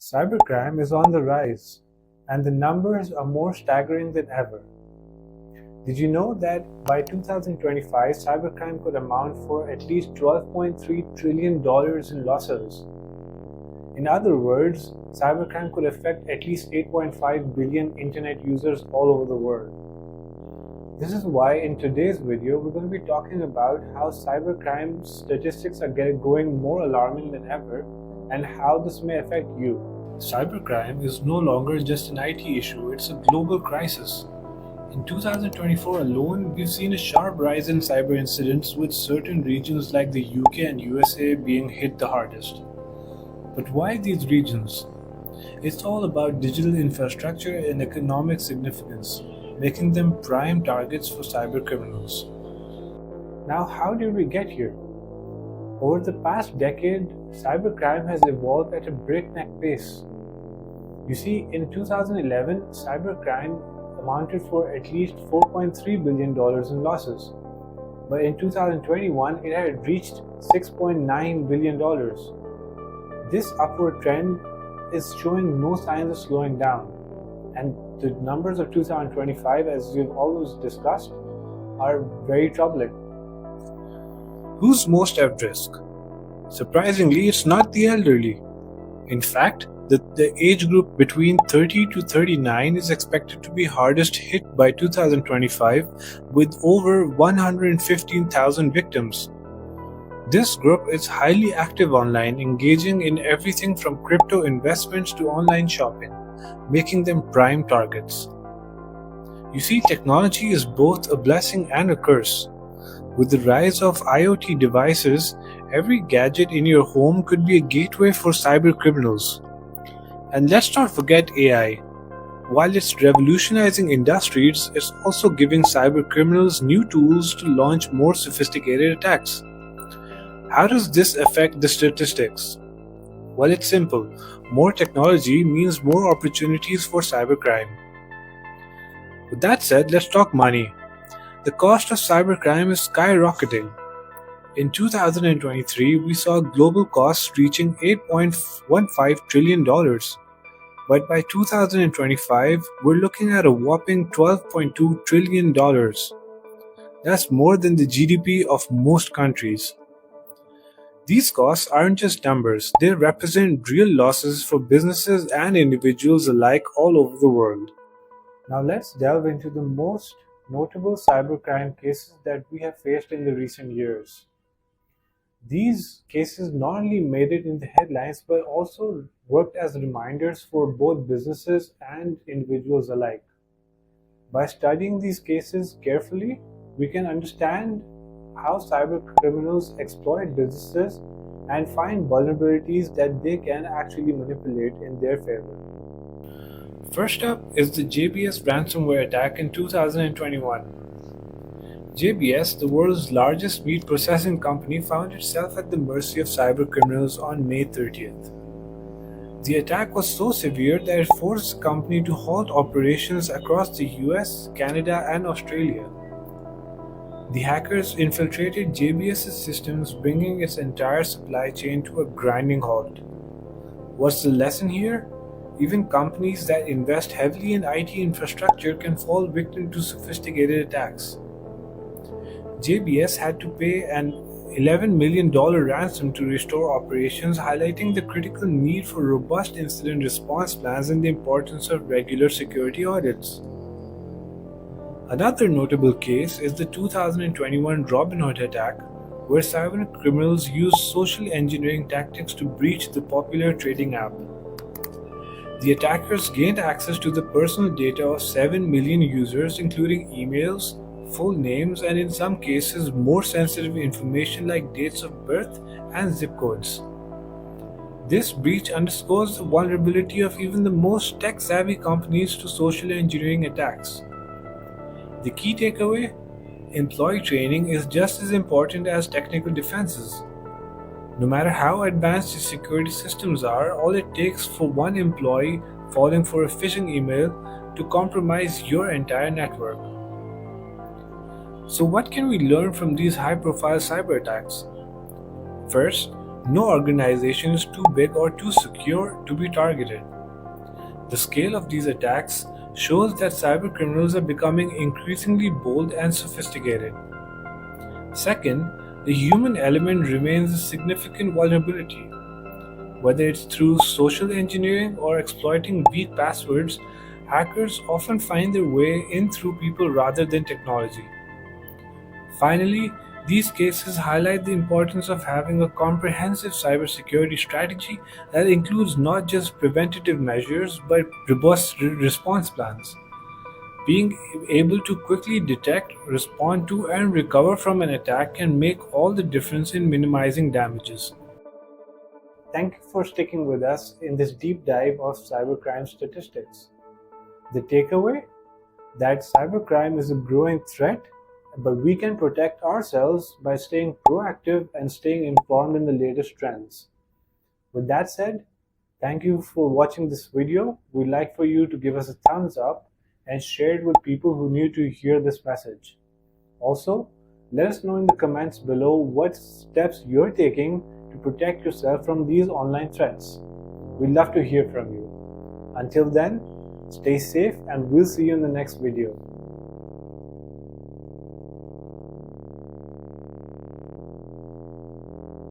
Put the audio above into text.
Cybercrime is on the rise, and the numbers are more staggering than ever. Did you know that by 2025, cybercrime could amount for at least $12.3 trillion in losses? In other words, cybercrime could affect at least 8.5 billion internet users all over the world. This is why in today's video, we're going to be talking about how cybercrime statistics are going more alarming than ever and how this may affect you. Cybercrime is no longer just an IT issue, it's a global crisis. In 2024 alone, we've seen a sharp rise in cyber incidents, with certain regions like the UK and USA being hit the hardest. But why these regions? It's all about digital infrastructure and economic significance, making them prime targets for cyber criminals. Now, how did we get here? Over the past decade, cybercrime has evolved at a breakneck pace. You see, in 2011, cybercrime amounted for at least $4.3 billion in losses. But in 2021, it had reached $6.9 billion. This upward trend is showing no signs of slowing down. And the numbers of 2025, as we've always discussed, are very troubling. Who's most at risk? Surprisingly, it's not the elderly. In fact, the age group between 30 to 39 is expected to be hardest hit by 2025, with over 115,000 victims. This group is highly active online, engaging in everything from crypto investments to online shopping, making them prime targets. You see, technology is both a blessing and a curse. With the rise of IoT devices, every gadget in your home could be a gateway for cyber criminals. And let's not forget AI. While it's revolutionizing industries, it's also giving cyber criminals new tools to launch more sophisticated attacks. How does this affect the statistics? Well, it's simple. More technology means more opportunities for cybercrime. With that said, let's talk money. The cost of cybercrime is skyrocketing. In 2023, we saw global costs reaching $8.15 trillion. But by 2025, we're looking at a whopping $12.2 trillion. That's more than the GDP of most countries. These costs aren't just numbers, they represent real losses for businesses and individuals alike all over the world. Now let's delve into the most notable cybercrime cases that we have faced in the recent years. These cases not only made it in the headlines but also worked as reminders for both businesses and individuals alike. By studying these cases carefully, we can understand how cyber criminals exploit businesses and find vulnerabilities that they can actually manipulate in their favor. First up is the JBS ransomware attack in 2021. JBS, the world's largest meat processing company, found itself at the mercy of cyber criminals on May 30th. The attack was so severe that it forced the company to halt operations across the US, Canada, and Australia. The hackers infiltrated JBS's systems, bringing its entire supply chain to a grinding halt. What's the lesson here? Even companies that invest heavily in IT infrastructure can fall victim to sophisticated attacks. JBS had to pay an $11 million ransom to restore operations, highlighting the critical need for robust incident response plans and the importance of regular security audits. Another notable case is the 2021 Robinhood attack, where cyber criminals used social engineering tactics to breach the popular trading app. The attackers gained access to the personal data of 7 million users, including emails, full names, and in some cases more sensitive information like dates of birth and zip codes. This breach underscores the vulnerability of even the most tech-savvy companies to social engineering attacks. The key takeaway? Employee training is just as important as technical defenses. No matter how advanced your security systems are, all it takes for one employee falling for a phishing email to compromise your entire network. So what can we learn from these high-profile cyber attacks? First, no organization is too big or too secure to be targeted. The scale of these attacks shows that cybercriminals are becoming increasingly bold and sophisticated. Second, the human element remains a significant vulnerability. Whether it's through social engineering or exploiting weak passwords, hackers often find their way in through people rather than technology. Finally, these cases highlight the importance of having a comprehensive cybersecurity strategy that includes not just preventative measures but robust response plans. Being able to quickly detect, respond to, and recover from an attack can make all the difference in minimizing damages. Thank you for sticking with us in this deep dive of cybercrime statistics. The takeaway? That cybercrime is a growing threat, but we can protect ourselves by staying proactive and staying informed in the latest trends. With that said, thank you for watching this video. We'd like for you to give us a thumbs up and share it with people who need to hear this message. Also, let us know in the comments below what steps you're taking to protect yourself from these online threats. We'd love to hear from you. Until then, stay safe and we'll see you in the next video.